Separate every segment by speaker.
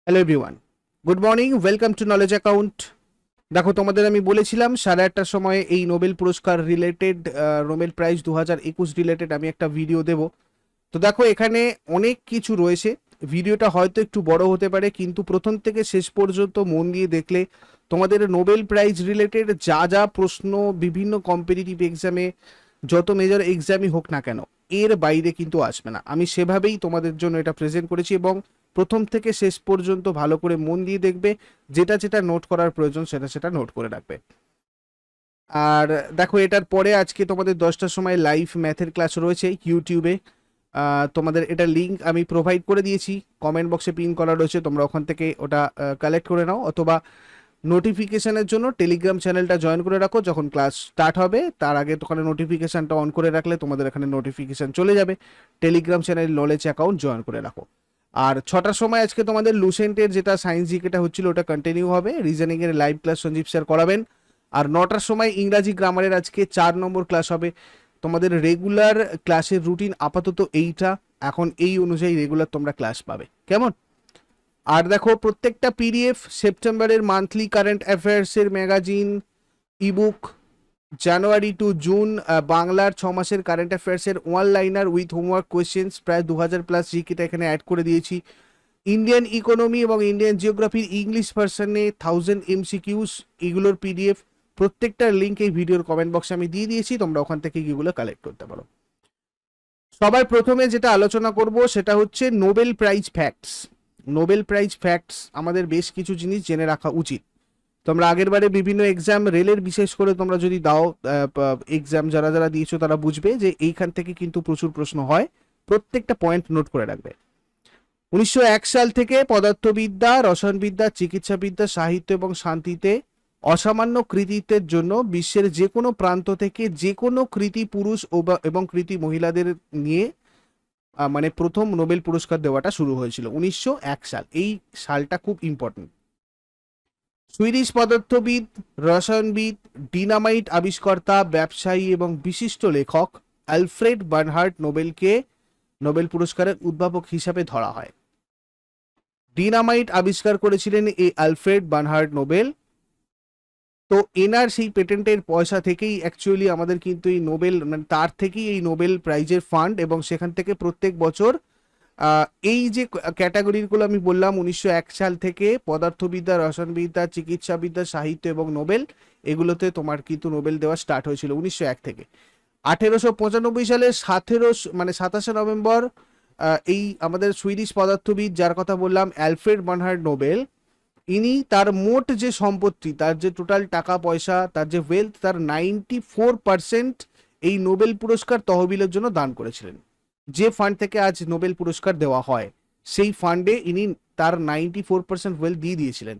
Speaker 1: Hello everyone, good morning, welcome to knowledge account. দেখো, তোমাদের আমি বলেছিলাম 8:30টার সময় এই নোবেল পুরস্কার রিলেটেড, নোবেল প্রাইজ 2021 রিলেটেড আমি একটা ভিডিও দেব। তো দেখো, এখানে অনেক কিছু রয়েছে। ভিডিওটা হয়তো একটু বড় হতে পারে, কিন্তু প্রথম থেকে শেষ পর্যন্ত মন দিয়ে দেখলে তোমাদের নোবেল প্রাইজ রিলেটেড যা যা প্রশ্ন বিভিন্ন কম্পিটিটিভ এক্সামে, যত মেজর এক্সামই হোক না কেন, এর বাইরে কিন্তু আসবে না। আমি সেভাবেই তোমাদের জন্য এটা প্রেজেন্ট করেছি এবং প্রথম থেকে শেষ পর্যন্ত ভালো করে মন দিয়ে দেখবে, যেটা যেটা নোট করার প্রয়োজন সেটা সেটা নোট করে রাখবে। আর দেখো, এটার পরে আজকে তোমাদের 10টার সময় লাইভ ম্যাথের ক্লাস রয়েছে ইউটিউবে। তোমাদের এটা লিঙ্ক আমি প্রোভাইড করে দিয়েছি, কমেন্ট বক্সে পিন করা রয়েছে, তোমরা ওখান থেকে ওটা কালেক্ট করে নাও, অথবা নোটিফিকেশনের জন্য টেলিগ্রাম চ্যানেলটা জয়েন করে রাখো। যখন ক্লাস স্টার্ট হবে তার আগে ওখানে নোটিফিকেশনটা অন করে রাখলে তোমাদের এখানে নোটিফিকেশন চলে যাবে। Telegram channel knowledge account join করে রাখো। আর 6টার সময় আজকে তোমাদের লুসেন্টের যেটা সায়েন্স জিকেটা হচ্ছিল ওটা কন্টিনিউ হবে, রিজনিং এর লাইভ ক্লাস সঞ্জীব স্যার করাবেন। আর 9টার সময় ইংরাজি গ্রামারের আজকে 4 নম্বর ক্লাস হবে। তোমাদের রেগুলার ক্লাসের রুটিন আপাতত এইটা, এখন এই অনুযায়ী রেগুলার তোমরা ক্লাস পাবে, কেমন? আর দেখো, প্রত্যেকটা পিডিএফ, সেপ্টেম্বরের মান্থলি কারেন্ট অ্যাফেয়ার্সের magazine, ebook, January to June বাংলার 6 মাসের কারেন্ট অ্যাফেয়ার্সের one liner with homework questions, প্রায় 2000+ জিকেটা এখানে অ্যাড করে দিয়েছি। ইন্ডিয়ান ইকোনমি এবং ইন্ডিয়ান জিওগ্রাফির ইংলিশ ভার্সনে 1000 এমসিকিউস, এগুলোর পিডিএফ প্রত্যেকটার লিঙ্ক এই ভিডিওর কমেন্ট বক্সে আমি দিয়ে দিয়েছি, তোমরা ওখান থেকে এগুলো কালেক্ট করতে পারো। সবার প্রথমে যেটা আলোচনা করব সেটা হচ্ছে Nobel prize facts. Nobel prize facts আমাদের বেশ কিছু জিনিস জেনে রাখা উচিত। তোমরা আগের বারে বিভিন্ন এক্সাম, রেলের বিশেষ করে তোমরা যদি দাও, এক্সাম যারা যারা দিয়েছো তারা বুঝবে যে এইখান থেকে কিন্তু প্রচুর প্রশ্ন হয়, প্রত্যেকটা পয়েন্ট নোট করে রাখবে। 1901 সাল থেকে পদার্থবিদ্যা, রসায়নবিদ্যা, চিকিৎসাবিদ্যা, সাহিত্য এবং শান্তিতে অসামান্য কৃতিত্বের জন্য বিশ্বের যে কোনো প্রান্ত থেকে যে কোনো কৃতি পুরুষ এবং কৃতি মহিলাদের নিয়ে মানে প্রথম নোবেল পুরস্কার দেওয়াটা শুরু হয়েছিল 1901 সাল। এই সালটা খুব ইম্পর্টেন্ট। সুইডিশ পদার্থবিদ, রসায়নবিদ, ডিনামাইট আবিষ্কর্তা, ব্যবসায়ী এবং বিশিষ্ট লেখক অ্যালফ্রেড বার্নহার্ড নোবেলকে নোবেল পুরস্কারের উদ্ভাবক হিসাবে ধরা হয়। ডিনামাইট আবিষ্কার করেছিলেন এই অ্যালফ্রেড বার্নহার্ড নোবেল। তো এনার সেই পেটেন্টের পয়সা থেকেই অ্যাকচুয়ালি আমাদের কিন্তু এই নোবেল, মানে তার থেকেই এই নোবেল প্রাইজের ফান্ড, এবং সেখান থেকে প্রত্যেক বছর এই যে ক্যাটাগরিগুলো আমি বললাম 1901 সাল থেকে, পদার্থবিদ্যা, রসায়নবিদ্যা, চিকিৎসাবিদ্যা, সাহিত্য এবং নোবেল, এগুলোতে তোমার কিন্তু নোবেল দেওয়া স্টার্ট হয়েছিল 1901 থেকে। 1895 সালের 27 নভেম্বর এই আমাদের সুইডিশ পদার্থবিদ যার কথা বললাম অ্যালফ্রেড বার্নহার্ড নোবেল, ইনি তার মোট যে সম্পত্তি, তার যে টোটাল টাকা পয়সা, তার যে ওয়েলথ, তার 94% এই নোবেল পুরস্কার তহবিলের জন্য দান করেছিলেন। যে ফান্ড থেকে আজ নোবেল পুরস্কার দেওয়া হয় সেই ফান্ডে ইনি তার 94% ওয়েলথ দিয়ে দিয়েছিলেন।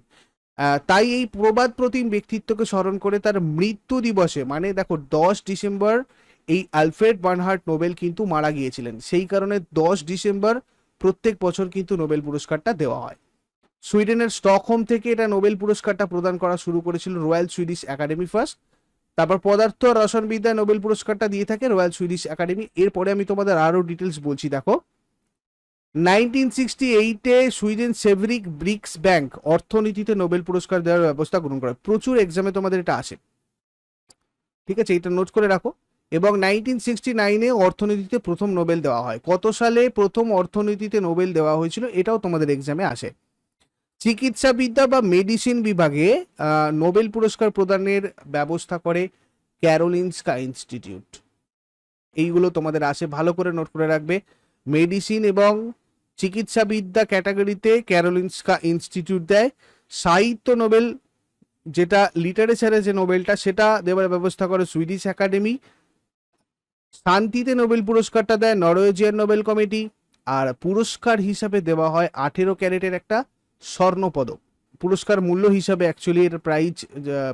Speaker 1: তাই এই প্রবাদ প্রতিম ব্যক্তিত্বকে স্মরণ করে তার মৃত্যু দিবসে, মানে দেখো 10 ডিসেম্বর এই অ্যালফ্রেড বার্নহার্ড নোবেল কিন্তু মারা গিয়েছিলেন, সেই কারণে 10 ডিসেম্বর প্রত্যেক বছর কিন্তু নোবেল পুরস্কারটা দেওয়া হয়। সুইডেনের স্টকহোম থেকে এটা নোবেল পুরস্কারটা প্রদান করা শুরু করেছিল রয়্যাল সুইডিশ একাডেমি ফার্স্ট। তারপর পদার্থ রসায়নবিদ্যায় নোবেল পুরস্কারটা দিয়ে থাকে রয়্যাল সুইডিশ একাডেমি। এরপরে আমি তোমাদের আরো ডিটেলস বলছি। দেখো, 1968-এ সুইডেন সেভরিক ব্রিক্স ব্যাংক অর্থনীতিতে নোবেল পুরস্কার দেওয়ার ব্যবস্থা গ্রহণ করে। প্রচুর এক্সামে তোমাদের এটা আসে, ঠিক আছে, এটা নোট করে রাখো। এবং 1969-এ অর্থনীতিতে প্রথম নোবেল দেওয়া হয়। কত সালে প্রথম অর্থনীতিতে নোবেল দেওয়া হয়েছিল এটাও তোমাদের এক্সামে আসে। চিকিৎসাবিদ্যা বা মেডিসিন বিভাগে নোবেল পুরস্কার প্রদানের ব্যবস্থা করে ক্যারোলিনস্কা ইনস্টিটিউট। এইগুলো তোমাদের আসে, ভালো করে নোট করে রাখবে। মেডিসিন এবং চিকিৎসাবিদ্যা ক্যাটাগরিতে ক্যারোলিনস্কা ইনস্টিটিউট দেয়। সাহিত্য নোবেল, যেটা লিটারেচারে যে নোবেলটা, সেটা দেওয়ার ব্যবস্থা করে সুইডিশ একাডেমি। শান্তিতে নোবেল পুরস্কারটা দেয় নরওয়েজিয়ান নোবেল কমিটি। আর পুরস্কার হিসাবে দেওয়া হয় 18 ক্যারেটের একটা স্বর্ণ পদক। পুরস্কার মূল্য হিসাবে অ্যাকচুয়ালি এর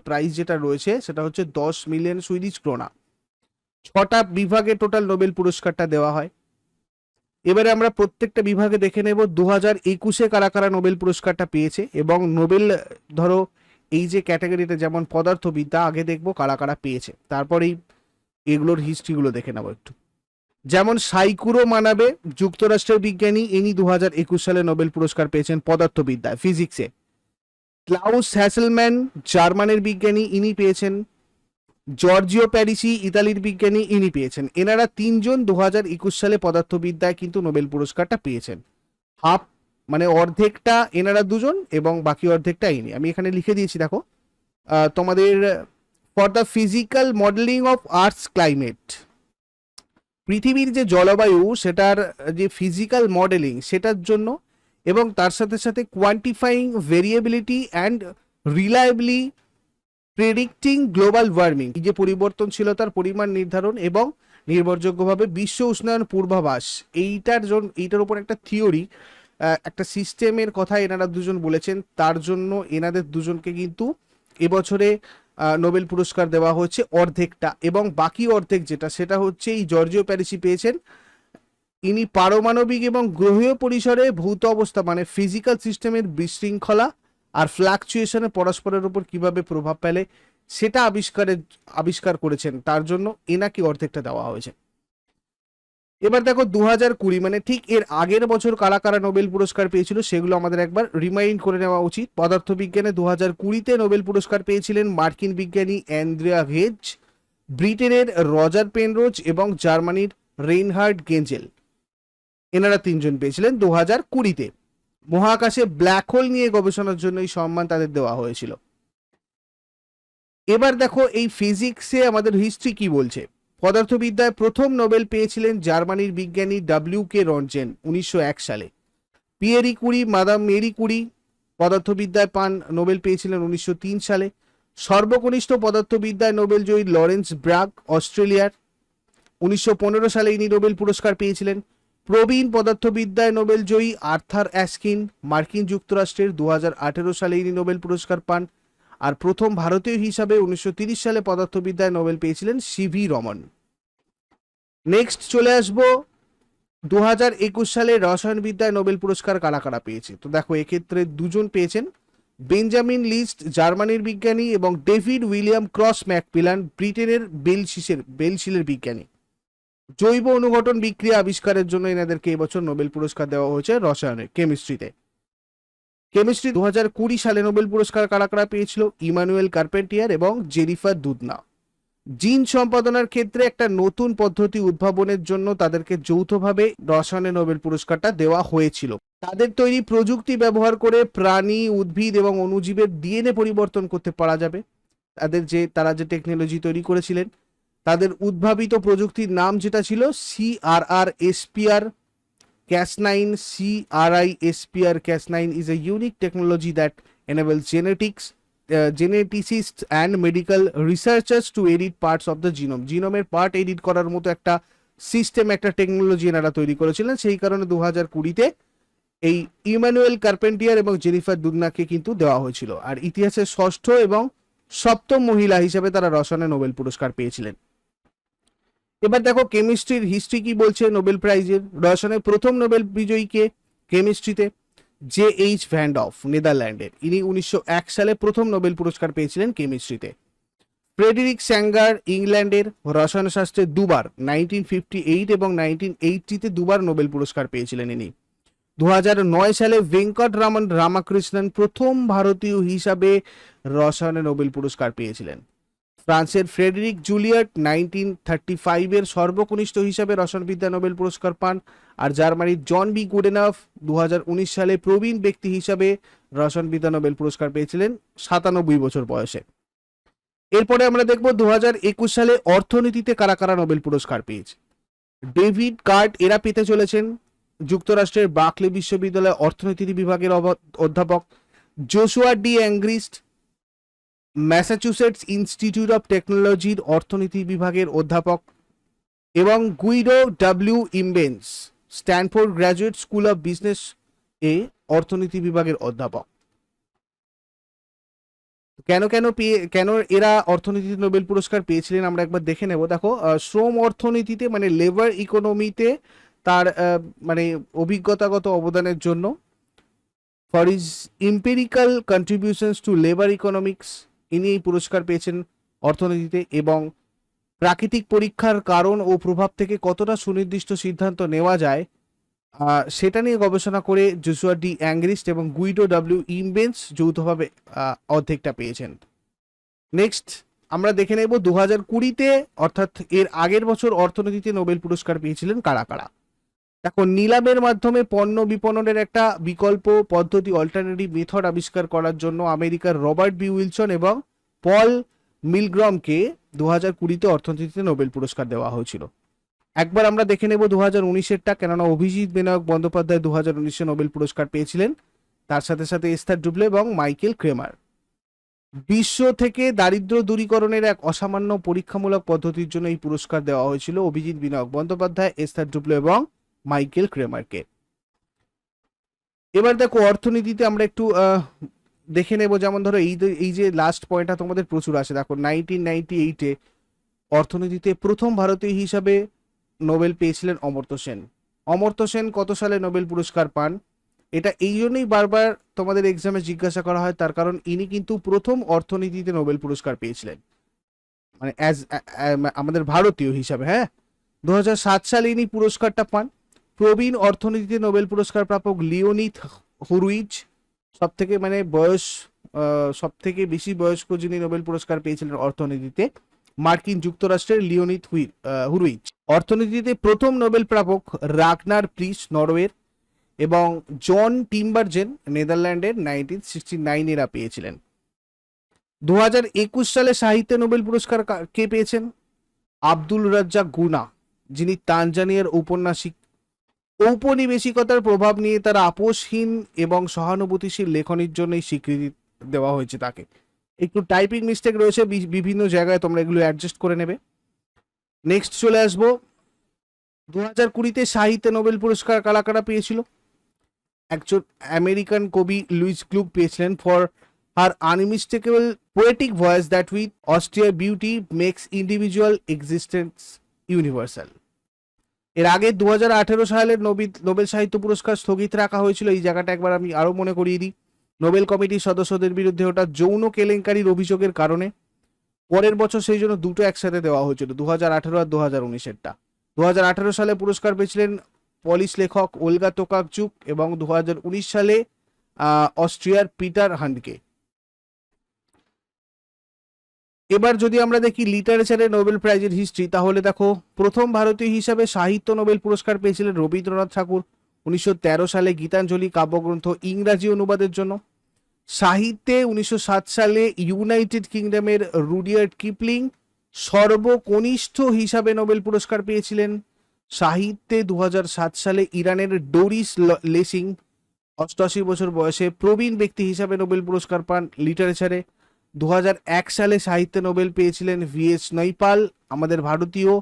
Speaker 1: প্রাইস যেটা রয়েছে সেটা হচ্ছে 10 মিলিয়ন সুইডিশ ক্রোনা। 6টা বিভাগে টোটাল নোবেল পুরস্কারটা দেওয়া হয়। এবারে আমরা প্রত্যেকটা বিভাগে দেখে নেব 2021-এ কারা কারা নোবেল পুরস্কারটা পেয়েছে, এবং নোবেল ধরো এই যে ক্যাটাগরিতে যেমন পদার্থবিদ্যা, আগে দেখবো কারা কারা পেয়েছে, তারপরেই এগুলোর হিস্ট্রিগুলো দেখে নেবো একটু। যেমন সাইকুরো মানাবে যুক্তরাষ্ট্রের বিজ্ঞানী, ইনি 2021 সালে নোবেল পুরস্কার পেয়েছেন পদার্থবিদ্যায়, ফিজিক্সে। ক্লাউস হ্যাসেলম্যান জার্মানের বিজ্ঞানী, ইনি পেয়েছেন। জর্জিও প্যারিসি ইতালির বিজ্ঞানী, ইনি পেয়েছেন। এনারা তিনজন 2021 সালে পদার্থবিদ্যায় কিন্তু নোবেল পুরস্কারটা পেয়েছেন। হাফ মানে অর্ধেকটা এনারা দুজন এবং বাকি অর্ধেকটা ইনি। আমি এখানে লিখে দিয়েছি দেখো তোমাদের, for the physical modelling of earths climate, পৃথিবীর যে জলবায়ু সেটার যে ফিজিক্যাল মডেলিং সেটার জন্য, এবং তার সাথে সাথে quantifying variability and reliably predicting global warming, যে পরিবর্তনশীলতার পরিমাণ নির্ধারণ এবং নির্ভরযোগ্যভাবে বিশ্ব উষ্ণায়ন পূর্বাভাস, এইটার উপর একটা থিওরি, একটা সিস্টেমের কথা এনারা দুজন বলেছেন। তার জন্য এনাদের দুজনকে কিন্তু এবছরে নোবেল পুরস্কার দেওয়া হচ্ছে অর্ধেকটা, এবং বাকি অর্ধেক যেটা সেটা হচ্ছে এই জর্জিও প্যারিসি পেয়েছেন। ইনি পারমাণবিক এবং গ্রহীয় পরিসরে ভৌত অবস্থা মানে ফিজিক্যাল সিস্টেমের বিশৃঙ্খলা আর ফ্লাকচুয়েশনে পরস্পরের উপর কিভাবে প্রভাব ফেলে সেটা আবিষ্কার করেছেন, তার জন্য এনাকে অর্ধেকটা দেওয়া হয়েছে। এবার দেখো 2020 মানে ঠিক এর আগের বছর কারা কারা নোবেল পুরস্কার পেয়েছিল সেগুলো আমাদের একবার রিমাইন্ড করে নেওয়া উচিত। পদার্থবিজ্ঞানে 2020-তে নোবেল পুরস্কার পেয়েছিলেন মার্কিন বিজ্ঞানী অ্যান্দ্রিয়া ভেজ, ব্রিটেনের রজার পেনরোজ এবং জার্মানির রেইনহার্ড গেঞ্জেল, এনারা তিনজন পেয়েছিলেন 2020-তে। মহাকাশে ব্ল্যাক হোল নিয়ে গবেষণার জন্য এই সম্মান তাদের দেওয়া হয়েছিল। এবার দেখো এই ফিজিক্সে আমাদের হিস্ট্রি কি বলছে। পদার্থবিদ্যায় প্রথম নোবেল পেয়েছিলেন জার্মানির বিজ্ঞানী ডব্লিউ.কে রন্টজেন 1901 সালে। পিয়েরি কুরি, মাদাম মেরি কুরি পদার্থবিদ্যায় নোবেল পেয়েছিলেন 1903 সালে। সর্বকনিষ্ঠ পদার্থবিদ্যায় নোবেল জয়ী লরেন্স ব্রাগ অস্ট্রেলিয়ার, 1915 সালে ইনি নোবেল পুরস্কার পেয়েছিলেন। প্রবীণ পদার্থবিদ্যায় নোবেল জয়ী আর্থার অ্যাস্কিন মার্কিন যুক্তরাষ্ট্রের, 2018 সালে ইনি নোবেল পুরস্কার পান। আর প্রথম ভারতীয় হিসাবে 1930 সালে পদার্থবিদ্যায় নোবেল পেয়েছিলেন সিভি রমন। নেক্সট চলে আসবো 2021 সালে রসায়নবিদ্যায় নোবেল পুরস্কার কারা কারা পেয়েছে। তো দেখো এক্ষেত্রে দুজন পেয়েছেন, বেঞ্জামিন লিস্ট জার্মানির বিজ্ঞানী এবং ডেভিড উইলিয়াম ক্রস ম্যাকমিলান ব্রিটেনের বেলশিলের বিজ্ঞানী। জৈব অনুঘটন বিক্রিয়া আবিষ্কারের জন্য এনাদেরকে এবছর নোবেল পুরস্কার দেওয়া হয়েছে রসায়নে, কেমিস্ট্রিতে। 2020 সালে নোবেল পুরস্কার কারা কারা পেয়েছিল, ইমানুয়েল কার্পেন্টিয়ার এবং জেনিফার দুদনা। জিন সম্পাদনার ক্ষেত্রে একটা নতুন পদ্ধতি উদ্ভাবনের জন্য তাদেরকে যৌথভাবে রসায়নে নোবেল পুরস্কারটা দেওয়া হয়েছিল। তাদের তৈরি প্রযুক্তি ব্যবহার করে প্রাণী, উদ্ভিদ এবং অণুজীবের ডিএনএ পরিবর্তন করতে পারা যাবে। তারা যে টেকনোলজি তৈরি করেছিলেন, তাদের উদ্ভাবিত প্রযুক্তির নাম যেটা ছিল CRR-SPR Cas9. CRI-SPR Cas9 is a unique technology that enables geneticists and medical researchers to edit parts of the genome. জিনোমের পার্ট এডিট করার মতো একটা সিস্টেম, একটা টেকনোলজি এনারা তৈরি করেছিলেন। সেই কারণে 2020-তে এই ইমানুয়েল কার্পেন্টিয়ার এবং জেনিফার দুদনাকে কিন্তু দেওয়া হয়েছিল। আর ইতিহাসের ষষ্ঠ এবং সপ্তম মহিলা হিসেবে তারা রসায়নে নোবেল পুরস্কার পেয়েছিলেন। এবার দেখো কেমিস্ট্রির হিস্ট্রি কি বলছে নোবেল প্রাইজের। রসায়নের প্রথম নোবেল বিজয়ীকে কেমিস্ট্রিতে JH ভ্যান ডফ নেদারল্যান্ডের, ইনি 1901 সালে প্রথম নোবেল পুরস্কার পেয়েছিলেন কেমিস্ট্রিতে। ফ্রেডেরিক স্যাঙ্গার ইংল্যান্ডের, রসায়নশাস্ত্রে দুবার 1958 এবং 1980-তে দুবার নোবেল পুরস্কার পেয়েছিলেন ইনি। 2009 সালে ভেঙ্কটরামন রামাকৃষ্ণন প্রথম ভারতীয় হিসাবে রসায়নে নোবেল পুরস্কার পেয়েছিলেন। ফ্রান্সের ফ্রেডেরিক জুলিয়েট 1935-এর সর্বকনিষ্ঠ হিসাবে রসায়নবিদ্যা নোবেল পুরস্কার পান। আর জার্মানির জন বি গুডেনাফ 2019 সালে প্রবীণ ব্যক্তি হিসাবে রসায়নবিদ্যা নোবেল পুরস্কার পেয়েছিলেন 97 বছর বয়সে। এরপরে আমরা দেখব 2021 সালে অর্থনীতিতে কারা কারা নোবেল পুরস্কার পেয়েছে। ডেভিড কার্ট এরা পেতে চলেছেন, যুক্তরাষ্ট্রের বার্কলে বিশ্ববিদ্যালয়ের অর্থনীতি বিভাগের অধ্যাপক। Joshua D Angrist Massachusetts Institute of টেকনোলজির অর্থনীতি বিভাগের অধ্যাপক, এবং Guido W Imbens Stanford Graduate School of Business এ অর্থনীতি বিভাগের অধ্যাপক। কেন এরা অর্থনীতিতে নোবেল পুরস্কার পেয়েছিলেন আমরা একবার দেখে নেব। দেখো শ্রম অর্থনীতিতে মানে লেবার ইকোনমিতে তার মানে অভিজ্ঞতাগত অবদানের জন্য, for his empirical contributions to labour economics, ইনি এই পুরস্কার পেয়েছেন অর্থনীতিতে। এবং প্রাকৃতিক পরীক্ষার কারণ ও প্রভাব থেকে কতটা সুনির্দিষ্ট সিদ্ধান্ত নেওয়া যায় সেটা নিয়ে গবেষণা করে জোশুয়া ডি অ্যাংরিস্ট এবং গুইডো ডব্লিউ ইমবেন্স যৌথভাবে অর্ধেকটা পেয়েছেন। নেক্সট আমরা দেখে নেব 2020-তে অর্থাৎ এর আগের বছর অর্থনীতিতে নোবেল পুরস্কার পেয়েছিলেন কারা কারা। দেখো, নিলামের মাধ্যমে পণ্য বিপণনের একটা বিকল্প পদ্ধতি অল্টারনেটিভ মেথড আবিষ্কার করার জন্য আমেরিকার রবার্ট বি উইলসন এবং পল মিলগ্রমকে 2020-তে অর্থনীতিতে নোবেল পুরস্কার দেওয়া হয়েছিল। একবার আমরা দেখে নেব 2019-এরটা, কেননা অভিজিৎ বিনায়ক বন্দ্যোপাধ্যায় 2019-এ নোবেল পুরস্কার পেয়েছিলেন, তার সাথে সাথে এস্থার ডুবলে এবং মাইকেল ক্রেমার। বিশ্ব থেকে দারিদ্র্য দূরীকরণের এক অসামান্য পরীক্ষামূলক পদ্ধতির জন্য এই পুরস্কার দেওয়া হয়েছিল অভিজিৎ বিনায়ক বন্দ্যোপাধ্যায়, এস্থার ডুবলে এবং মাইকেল ক্রেমারকে। এবার দেখো, অর্থনীতিতে আমরা একটু দেখে নেব, যেমন ধরো এই যে লাস্ট পয়েন্টটা তোমাদের প্রচুর আসে। দেখো, 1998-এ অর্থনীতিতে প্রথম ভারতীয় হিসাবে নোবেল পেয়েছিলেন অমর্ত্য সেন। অমর্ত্য সেন কত সালে নোবেল পুরস্কার পান? এটা এই জন্যই বারবার তোমাদের এক্সামে জিজ্ঞাসা করা হয়, তার কারণ ইনি কিন্তু প্রথম অর্থনীতিতে নোবেল পুরস্কার পেয়েছিলেন, মানে আমাদের ভারতীয় হিসাবে। হ্যাঁ, 2007 সালে ইনি পুরস্কারটা পান। প্রবীণ অর্থনীতিতে নোবেল পুরস্কার প্রাপক লিওনিদ হুরুইজ, সব থেকে মানে বয়স সব থেকে বেশি বয়স্ক যিনি নোবেল পুরস্কার পেয়েছিলেন অর্থনীতিতে, মার্কিন যুক্তরাষ্ট্রের লিওনিদ হুরুইজ। অর্থনীতিতে প্রথম নোবেল প্রাপক রাগনার প্রিস নরওয়ের এবং জন টিম্বারজেন নেদারল্যান্ডের 1969 এরা পেয়েছিলেন। 2021 সালে সাহিত্যে নোবেল পুরস্কার কে পেয়েছেন? আব্দুল রাজ্জাক গুনা, যিনি তানজানিয়ার ঔপন্যাসিক। ঔপনিবেশিকতার প্রভাব নিয়ে তার আপোষহীন এবং সহানুভূতিশীল লেখনীর জন্যই স্বীকৃতি দেওয়া হয়েছে তাকে। একটু টাইপিং মিস্টেক রয়েছে বিভিন্ন জায়গায়, তোমরা এগুলো অ্যাডজাস্ট করে নেবে। নেক্সট চলে আসবো, 2020-তে সাহিত্যে নোবেল পুরস্কার কারা কারা পেয়েছিল? একজন আমেরিকান কবি লুইস গ্লুক পেয়েছিলেন for her unmistakable poetic voice that with austere beauty makes individual existence universal. এর আগে 2018 সালের নোবেল সাহিত্য পুরস্কার স্থগিত রাখা হয়েছিল। এই জায়গাটা একবার আমি আরো মনে করিয়ে দিই। নোবেল কমিটির সদস্যদের বিরুদ্ধে ওটা যৌন কেলেঙ্কারির অভিযোগের কারণে পরের বছর সেই জন্য দুটো একসাথে দেওয়া হয়েছিল, 2018 আর 2019-এরটা। 2018 সালে পুরস্কার পেয়েছিলেন পলিশ লেখক ওলগা টোকাকচুক এবং 2019 সালে অস্ট্রিয়ার পিটার হান্ডকে। এবার যদি আমরা দেখি লিটারেচারে নোবেল প্রাইজের হিস্ট্রি, তাহলে দেখো, প্রথম ভারতীয় হিসাবে সাহিত্য নোবেল পুরস্কার পেয়েছিলেন রবীন্দ্রনাথ ঠাকুর 1913 সালে গীতাঞ্জলি কাব্যগ্রন্থ ইংরাজি অনুবাদের জন্য। সাহিত্যে 1907 সালে ইউনাইটেড কিংডমের রুডিয়ার্ড কিপলিং সর্বকনিষ্ঠ হিসাবে নোবেল পুরস্কার পেয়েছিলেন। সাহিত্যে 2007 সালে ইরানের ডোরিস লেসিং 88 বছর বয়সে প্রবীণ ব্যক্তি হিসাবে নোবেল পুরস্কার পান লিটারেচারে। 2001 সালে সাহিত্যে নোবেল পেয়েছিলেন ভিএস নৈপাল, আমাদের ভারতীয়।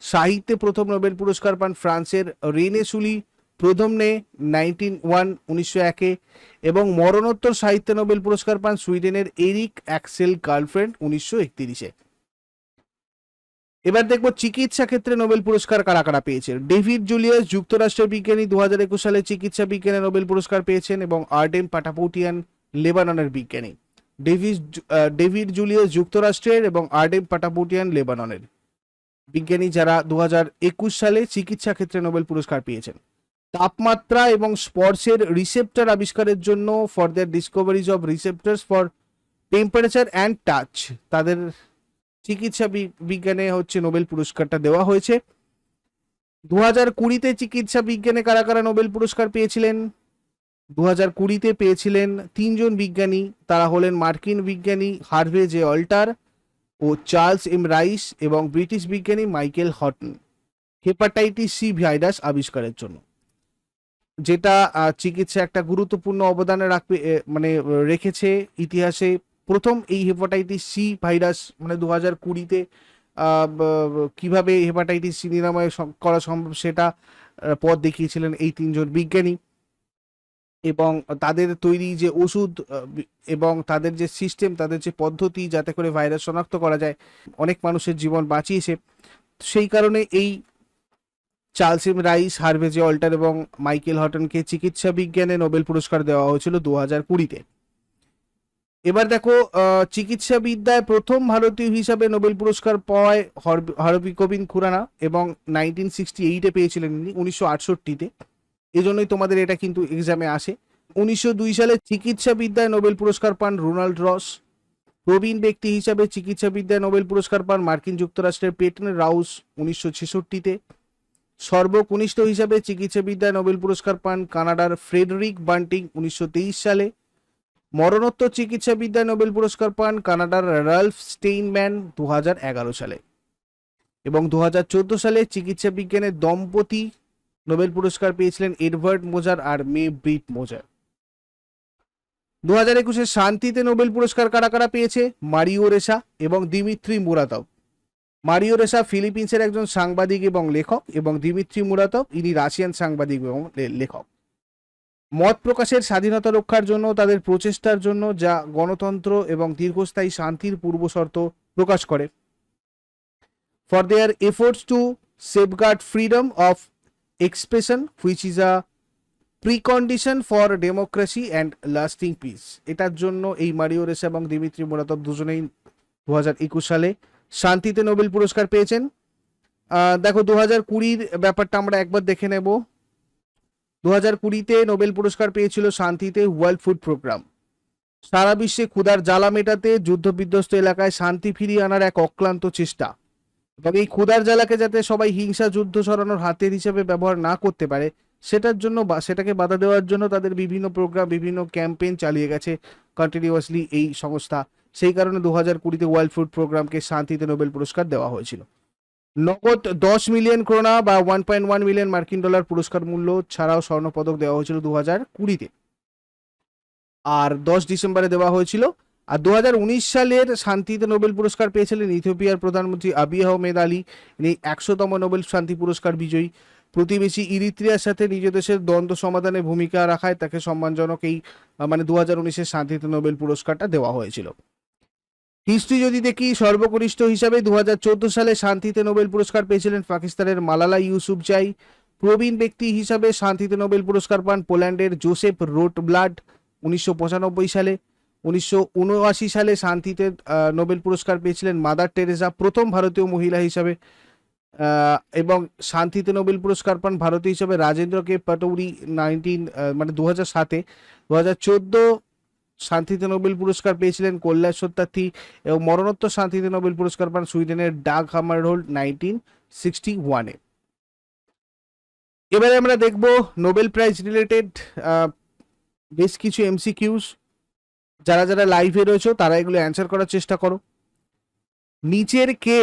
Speaker 1: সাহিত্যে প্রথম নোবেল পুরস্কার পান ফ্রান্সের রেনে সুলি প্রথমে 1901 এবং মরণোত্তর সাহিত্যে নোবেল পুরস্কার পান সুইডেনের এরিক অ্যাক্সেল গার্লফ্রেন্ড 1931-এ। এবার দেখবো চিকিৎসা ক্ষেত্রে নোবেল পুরস্কার কারা কারা পেয়েছে। ডেভিড জুলিয়াস যুক্তরাষ্ট্রের বিজ্ঞানী 2021 সালে চিকিৎসা বিজ্ঞানে নোবেল পুরস্কার পেয়েছেন এবং আর্ডেম পাটাপৌটিয়ান লেবাননের বিজ্ঞানী। ডেভিড জুলিয়াস যুক্তরাষ্ট্রের এবং আর্ডেম পাটাপৌটিয়ান লেবাননের বিজ্ঞানী, যারা 2021 সালে চিকিৎসা ক্ষেত্রে নোবেল পুরস্কার পেয়েছেন। তাপমাত্রা এবং স্পর্শের রিসেপ্টর আবিষ্কারের জন্য for the discoveries of receptors for temperature and touch, তাদের চিকিৎসা বিজ্ঞানে হচ্ছে নোবেল পুরস্কারটা দেওয়া হয়েছে। 2020-তে চিকিৎসা বিজ্ঞানে কারা কারা নোবেল পুরস্কার পেয়েছিলেন? 2020-তে পেয়েছিলেন 3 জন বিজ্ঞানী, তারা হলেন মার্কিন বিজ্ঞানী হার্ভে জে অল্টার ও চার্লস এম রাইস এবং ব্রিটিশ বিজ্ঞানী Michael Houghton, hepatitis C virus আবিষ্কারের জন্য, যেটা চিকিৎসা একটা গুরুত্বপূর্ণ অবদান রেখেছে ইতিহাসে। প্রথম এই হেপাটাইটিস সি ভাইরাস মানে 2020-তে কিভাবে হেপাটাইটিস সি নিরাময় করা সম্ভব সেটা পথ দেখিয়েছিলেন এই 3 জন বিজ্ঞানী। এবং তাদের তৈরি যে ওষুধ এবং তাদের যে সিস্টেম, তাদের যে পদ্ধতি যাতে করে ভাইরাস শনাক্ত করা যায়, অনেক মানুষের জীবন বাঁচিয়েছে। সেই কারণে এই Charles M Rice, Harvey J Alter এবং মাইকেল হটনকে চিকিৎসা বিজ্ঞানে নোবেল পুরস্কার দেওয়া হয়েছিল 2020-তে। এবার দেখো, চিকিৎসাবিদ্যায় প্রথম ভারতীয় হিসাবে নোবেল পুরস্কার পাওয়ায় হরবিগোবিন্দ খুরানা, এবং 1968-এ পেয়েছিলেন ইনি, 1968-তে। এই জন্যই তোমাদের এটা কিন্তু এক্সামে আসে। 1902 সালে চিকিৎসাবিদ্যায় নোবেল পুরস্কার পান রোনাল্ড রস। প্রবীণ ব্যক্তি হিসাবে চিকিৎসাবিদ্যায় নোবেল পুরস্কার পান মার্কিন যুক্তরাষ্ট্রের পেটন রাউস 1966-তে। সর্বকনিষ্ঠ হিসাবে চিকিৎসাবিদ্যায় নোবেল পুরস্কার পান কানাডার ফ্রেডরিক বান্টিং 1923 সালে। মরণোত্তর চিকিৎসাবিদ্যায় নোবেল পুরস্কার পান কানাডার রাল্ফ স্টেইনম্যান 2011 সালে। এবং 2014 সালে চিকিৎসা বিজ্ঞানের দম্পতি নোবেল পুরস্কার পেয়েছিলেন এডওয়ার্ড মোজার আর মে ব্রিট মোজার। 2021-এ শান্তিতে নোবেল পুরস্কার কারা কারা পেয়েছে? মারিও রেসা এবং দিমিত্রি মুরাতভ। মারিও রেসা ফিলিপিন্সের একজন সাংবাদিক এবং লেখক, এবং দিমিত্রি মুরাতভ ইনি রাশিয়ান সাংবাদিক এবং লেখক। মত প্রকাশের স্বাধীনতা রক্ষার জন্য তাদের প্রচেষ্টার জন্য, যা গণতন্ত্র এবং দীর্ঘস্থায়ী শান্তির পূর্বশর্ত প্রকাশ করে। For their efforts to safeguard freedom of expression which is a precondition for democracy and lasting piece. এটার জন্য এই মারিও রেসা এবং দিমিত্রি মুরাতভ দুজনেই 2021 সালে শান্তিতে নোবেল পুরস্কার পেয়েছেন। দেখো 2020-র ব্যাপারটা আমরা একবার দেখে নেব। 2020-তে নোবেল পুরস্কার পেয়েছিল শান্তিতে ওয়ার্ল্ড ফুড প্রোগ্রাম। সারা বিশ্বে ক্ষুধার জ্বালা মেটাতে যুদ্ধবিধ্বস্ত এলাকায় শান্তি ফিরিয়ে আনার এক অক্লান্ত চেষ্টা, এবং এই ক্ষুধার জ্বালাকে যাতে সবাই হিংসা যুদ্ধ সরানোর হাতের হিসেবে ব্যবহার না করতে পারে, সেটার জন্য সেটাকে বাধা দেওয়ার জন্য তাদের বিভিন্ন প্রোগ্রাম, বিভিন্ন ক্যাম্পেইন চালিয়ে গেছে কন্টিনিউয়াসলি এই সংস্থা। সেই কারণে 2020-তে ওয়ার্ল্ড ফুড প্রোগ্রামকে শান্তিতে নোবেল পুরস্কার দেওয়া হয়েছিল। নগদ 10 মিলিয়ন ক্রোনা বা 1.1 মিলিয়ন মার্কিন ডলার পুরস্কার মূল্য ছাড়াও স্বর্ণপদক দেওয়া হয়েছিল 2020-তে, আর 10 ডিসেম্বরে দেওয়া হয়েছিল। আর 2019 সালের শান্তিতে নোবেল পুরস্কার পেয়েছিলেন ইথিওপিয়ার প্রধানমন্ত্রী আবিই আহমেদ আলী, ইনি 100তম নোবেল শান্তি পুরস্কার বিজয়ী। প্রতিবেশী ইরিত্রিয়ার সাথে নিজ দেশের দ্বন্দ্ব সমাধানে ভূমিকা রাখায় তাকে সম্মানজনক এই 2019-এর শান্তিতে নোবেল পুরস্কারটা দেওয়া হয়েছিল। হিস্ট্রি যদি দেখি, সর্বকনিষ্ঠ হিসাবে 2014 সালে শান্তিতে নোবেল পুরস্কার পেয়েছিলেন পাকিস্তানের মালালা ইউসুফজাই। প্রবীণ ব্যক্তি হিসাবে শান্তিতে নোবেল পুরস্কার পান পোল্যান্ডের জোসেফ রোটব্লাড 1995 সালে। 1979 সালে শান্তিতে নোবেল পুরস্কার পেয়েছিলেন মাদার টেরেসা, প্রথম ভারতীয় মহিলা হিসাবে। এবং শান্তিতে নোবেল পুরস্কার পান ভারতীয় হিসাবে রাজেন্দ্র কে পাটৌরি 2007-এ। 2014 শান্তিতে নোবেল পুরস্কার পেয়েছিলেন কৈলাস সত্যার্থী, এবং মরণোত্তর শান্তিতে নোবেল পুরস্কার পান সুইডেনের ডাগ হামারহোল্ড 1961-এ। এবারে আমরা দেখব নোবেল প্রাইজ রিলেটেড বেশ কিছু এমসিকিউস। যারা যারা লাইভে রয়েছে তারা এগুলো অ্যান্সার করার চেষ্টা করো। নিচের কে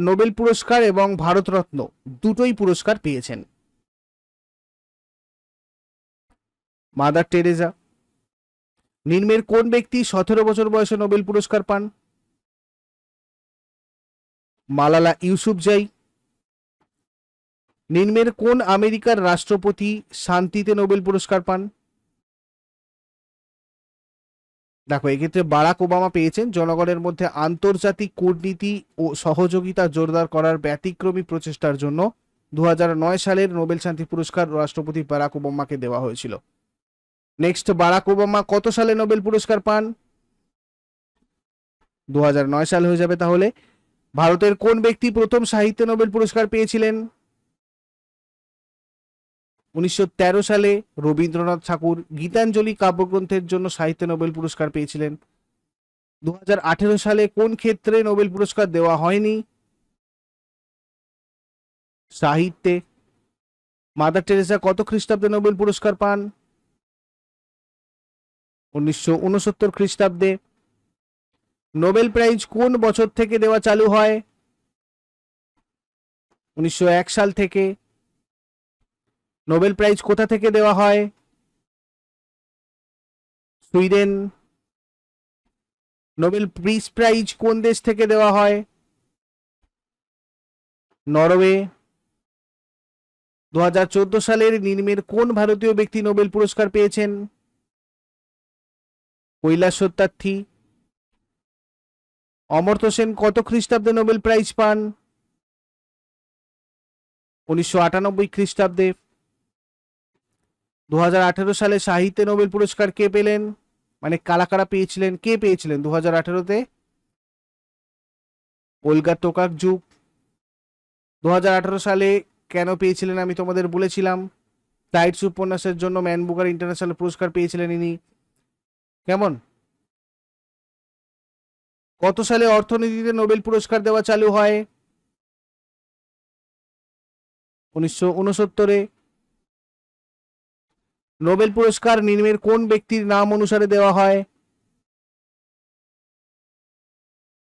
Speaker 1: নোবেল পুরস্কার এবং ভারতরত্ন দুটোই পুরস্কার পেয়েছেন? Mother Teresa. নিম্নের কোন ব্যক্তি 17 বছর বয়সে নোবেল পুরস্কার পান? মালালা ইউসুফজাই। নিম্নের কোন আমেরিকার রাষ্ট্রপতি শান্তিতে নোবেল পুরস্কার পান? দেখো, এক্ষেত্রে বারাক ওবামা পেয়েছেন। জনগণের মধ্যে আন্তর্জাতিক কূটনীতি ও সহযোগিতা জোরদার করার ব্যতিক্রমী প্রচেষ্টার জন্য 2009 সালের নোবেল শান্তি পুরস্কার রাষ্ট্রপতি বারাক ওবামাকে দেওয়া হয়েছিল। নেক্সট, বারাক ওবামা কত সালে নোবেল পুরস্কার পান? 2009 সাল হয়ে যাবে তাহলে। ভারতের কোন ব্যক্তি প্রথম সাহিত্যে নোবেল পুরস্কার পেয়েছিলেন? 1913 সালে রবীন্দ্রনাথ ঠাকুর গীতাঞ্জলি কাব্যগ্রন্থের জন্য সাহিত্যে নোবেল পুরস্কার পেয়েছিলেন। 2018 সালে কোন ক্ষেত্রে নোবেল পুরস্কার দেওয়া হয়নি? সাহিত্যে। মাদার টেরেসা কত খ্রিস্টাব্দে নোবেল পুরস্কার পান? 1969 খ্রিস্টাব্দে। নোবেল প্রাইজ কোন বছর থেকে দেওয়া চালু হয়? 1901 সাল থেকে। নোবেল প্রাইজ কোথা থেকে দেওয়া হয়? সুইডেন। নোবেল পিস প্রাইজ কোন দেশ থেকে দেওয়া হয়? নরওয়ে। 2014 সালের নিম্নের কোন ভারতীয় ব্যক্তি নোবেল পুরস্কার পেয়েছেন? কৈলাস সত্যার্থী। অমর্ত্য সেন কত খ্রিস্টাব্দে নোবেল প্রাইজ পান? 1998 খ্রিস্টাব্দে। 2018 সালে সাহিত্যে নোবেল পুরস্কার কে পেলেন? মানে কারা কারা পেয়েছিলেন, কে পেয়েছিলেন 2018-তে? ওলগা টোকাকজুক। 2018 সালে কেন পেয়েছিলেন আমি তোমাদের বলেছিলাম, টাইটস উপন্যাসের জন্য ম্যান বুকার ইন্টারন্যাশনাল পুরস্কার পেয়েছিলেন ইনি। কেমন? কত সালে অর্থনীতিতে নোবেল পুরস্কার দেওয়া চালু হয়? 1969-এ। নোবেল পুরস্কার নিম্নের কোন ব্যক্তির নাম অনুসারে দেওয়া হয়?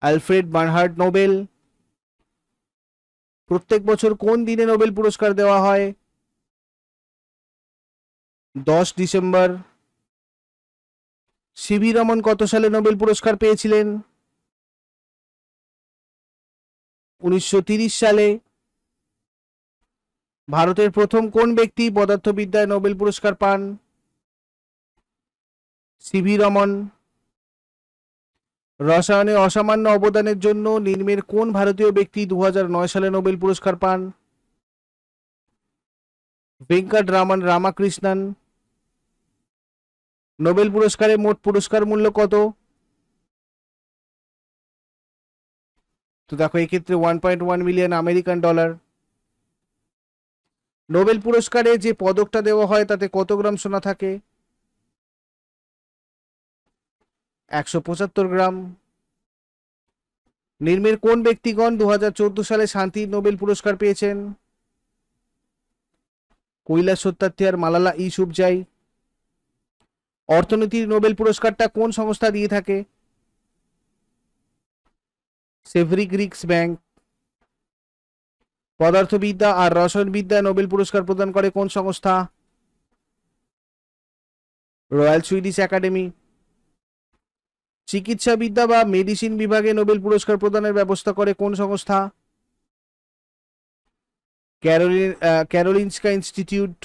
Speaker 1: Alfred Bernhard Nobel. প্রত্যেক বছর কোন দিনে নোবেল পুরস্কার দেওয়া হয়? 10 ডিসেম্বর। সিভি রমন কত সালে নোবেল পুরস্কার পেয়েছিলেন? 1930 সালে। ভারতের প্রথম কোন ব্যক্তি পদার্থবিদ্যায় নোবেল পুরস্কার পান? সিভি রমন। রসায়নে অসামান্য অবদানের জন্য নিম্নের কোন ভারতীয় ব্যক্তি 2009 সালে নোবেল পুরস্কার পান? ভেঙ্কট রামন রামাকৃষ্ণন। নোবেল পুরস্কারে মোট পুরস্কার মূল্য কত? তো দেখো এক্ষেত্রে 1.1 মিলিয়ন আমেরিকান ডলার। নোবেল পুরস্কারে যে পদকটা দেওয়া হয় তাতে কত গ্রাম সোনা থাকে? 175 গ্রাম। নিম্নের কোন ব্যক্তিগণ 2014 সালে শান্তির নোবেল পুরস্কার পেয়েছেন? কৈলাস সত্যার্থী আর মালালা ইউসুফজাই। অর্থনীতির নোবেল পুরস্কারটা কোন সংস্থা দিয়ে থাকে? সেভরিক রিক্স ব্যাংক। পদার্থবিদ্যা আর রসায়নবিদ্যায় নোবেল পুরস্কার প্রদান করে কোন সংস্থা? Royal Swedish academy. চিকিৎসাবিদ্যা বা মেডিসিন বিভাগে নোবেল পুরস্কার প্রদানের ব্যবস্থা করে কোন সংস্থা? Karolinska institute.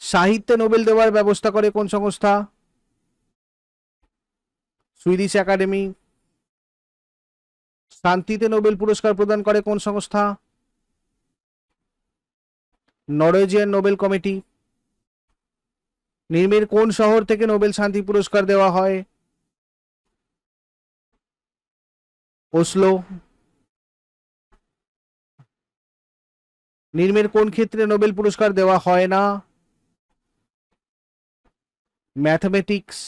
Speaker 1: সাহিত্যে নোবেল দেওয়ার ব্যবস্থা করে কোন সংস্থা? Swedish academy. শান্তিতে নোবেল পুরস্কার প্রদান করে কোন সংস্থা? Norwegian Nobel committee. নিম্নের কোন শহর থেকে নোবেল শান্তি পুরস্কার দেওয়া হয়? ওসলো। নিম্নের কোন ক্ষেত্রে নোবেল পুরস্কার দেওয়া হয় না? ম্যাথমেটিক্স।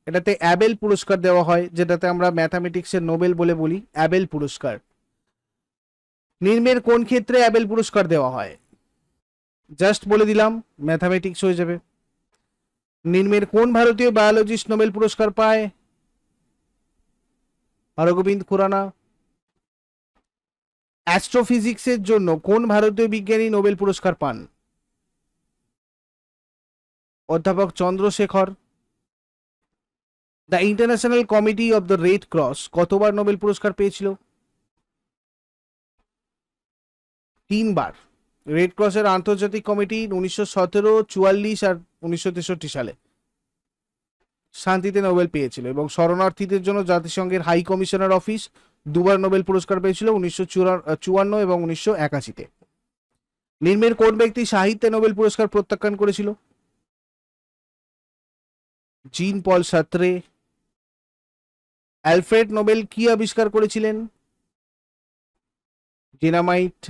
Speaker 1: এটাতে অ্যাবেল পুরস্কার দেওয়া হয়, যেটাতে আমরা ম্যাথমেটিক্সের নোবেল বলে বলি, অ্যাবেল পুরস্কার। নিম্নের কোন ক্ষেত্রে অ্যাবেল পুরস্কার দেওয়া হয়? জাস্ট বলে দিলাম, ম্যাথমেটিক্স হয়ে যাবে। নিম্নের কোন ভারতীয় বায়োলজিস্ট নোবেল পুরস্কার পায়? হরগোবিন্দ খুরানা। অ্যাস্ট্রোফিজিক্সের জন্য কোন ভারতীয় বিজ্ঞানী নোবেল পুরস্কার পান? অধ্যাপক Chandrasekhar. The International Committee of the Red Cross কতবার নোবেল পুরস্কার পেয়েছিল? 3 বার। রেড ক্রসের আন্তর্জাতিক কমিটি 1917, 44 আর 1963 সালে শান্তিতে নোবেল পেয়েছিল, এবং শরণার্থীদের জন্য জাতিসংঘের হাই কমিশনার অফিস 2 বার নোবেল পুরস্কার পেয়েছিল, 1954 এবং 1981-তে। নিম্নের কোন ব্যক্তি সাহিত্যে নোবেল পুরস্কার প্রত্যাখ্যান করেছিল? জিন পল সার্ত্রে। অ্যালফ্রেড নোবেল কি আবিষ্কার করেছিলেন? ডিনামাইট।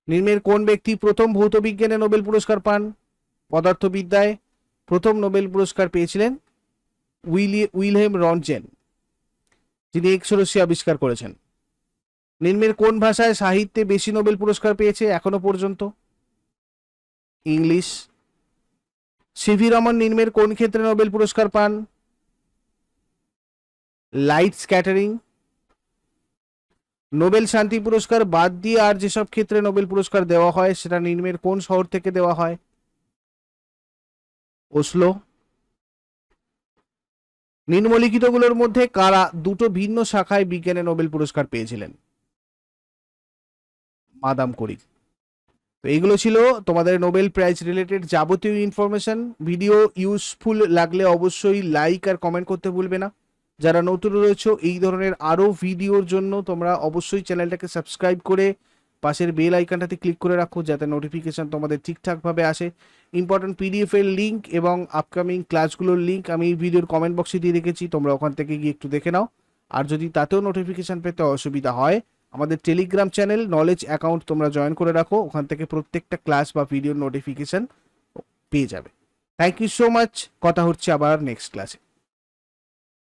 Speaker 1: নিম্নের কোন ব্যক্তি প্রথম ভৌত বিজ্ঞানে নোবেল পুরস্কার পান? পদার্থবিদ্যায় প্রথম নোবেল পুরস্কার পেয়েছিলেন উইলহেম রন্টজেন, যিনি এক্স রশ্মি আবিষ্কার করেছেন। নিম্নের কোন ভাষায় সাহিত্যে বেশি নোবেল পুরস্কার পেয়েছে এখনো পর্যন্ত? ইংলিশ। সিভি রমন নিম্নের কোন ক্ষেত্রে নোবেল পুরস্কার পান? Light scattering. নোবেল শান্তি পুরস্কার বাদ দিয়ে আর যেসব ক্ষেত্রে নোবেল পুরস্কার দেওয়া হয় সেটা নিম্নের কোন শহর থেকে দেওয়া হয়? ওসলো। নিম্নলিখিতগুলোর মধ্যে কারা দুটো ভিন্ন শাখায় বিজ্ঞানে নোবেল পুরস্কার পেয়েছিলেন? Madame Curie. তো এইগুলো ছিল তোমাদের নোবেল প্রাইজ রিলেটেড যাবতীয় ইনফরমেশন। ভিডিও ইউজফুল লাগলে অবশ্যই লাইক আর কমেন্ট করতে ভুলবে না। যারা নতুন রয়েছে এই ধরনের আরো ভিডিওর জন্য তোমরা অবশ্যই চ্যানেলটাকে সাবস্ক্রাইব করে পাশের বেল আইকনটাতে ক্লিক করে রাখো যাতে নোটিফিকেশন তোমাদের ঠিকঠাকভাবে আসে। ইম্পর্টেন্ট পিডিএফ এর লিঙ্ক এবং আপকামিং ক্লাসগুলোর লিঙ্ক আমি এই ভিডিওর কমেন্ট বক্সে দিয়ে রেখেছি, তোমরা ওখান থেকে গিয়ে একটু দেখে নাও। আর যদি তাতেও নোটিফিকেশন পেতে অসুবিধা হয়, আমাদের টেলিগ্রাম চ্যানেল নলেজ অ্যাকাউন্ট তোমরা জয়েন করে রাখো, ওখান থেকে প্রত্যেকটা ক্লাস বা ভিডিওর নোটিফিকেশন পেয়ে যাবে। থ্যাংক ইউ সো মাচ, কথা হচ্ছে আবার নেক্সট ক্লাসে।